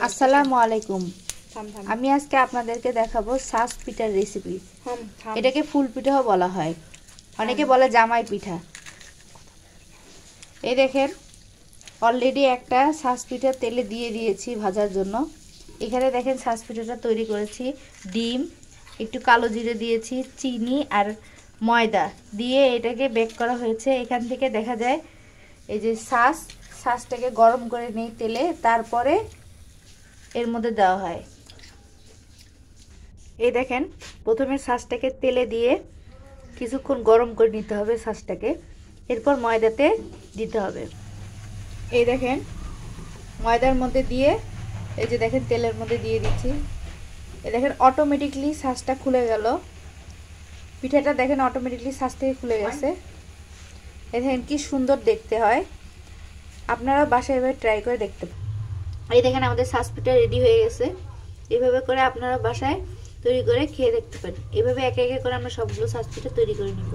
আসসালামু আলাইকুম। আমি আজকে আপনাদেরকে দেখাবো সাস পিঠার রেসিপি। এটাকে ফুল পিঠাও বলা হয়, অনেকে বলে জামাই পিঠা। এই দেখেন, অলরেডি একটা সাস পিঠা তেলে দিয়ে দিয়েছি ভাজার জন্য। এখানে দেখেন সাস পিঠাটা তৈরি করেছি। ডিম, একটু কালো জিরে দিয়েছি, চিনি আর ময়দা দিয়ে এটাকে বেক করা হয়েছে। এখান থেকে দেখা যায় এই যে সাসটাকে গরম করে নেই তেলে, তারপরে এর মধ্যে দেওয়া হয়। এই দেখেন, প্রথমে সাসটাকে তেলে দিয়ে কিছুক্ষণ গরম করে নিতে হবে সাসটাকে, এরপর ময়দাতে দিতে হবে। এই দেখেন, ময়দার মধ্যে দিয়ে এই যে দেখেন তেলের মধ্যে দিয়ে দিচ্ছি। এই দেখেন অটোমেটিকলি সাসটা খুলে গেল। পিঠাটা দেখেন অটোমেটিকলি সাস থেকে খুলে গেছে। এই দেখেন কি সুন্দর দেখতে হয়। আপনারা বাসায় এভাবে ট্রাই করে দেখতে পারেন। এই দেখেন আমাদের সাস পিঠা রেডি হয়ে গেছে। এভাবে করে আপনারা বাসায় তৈরি করে খেয়ে দেখতে পারেন। এভাবে একে একে করে আমরা সবগুলো সাস পিঠা তৈরি করে নিব।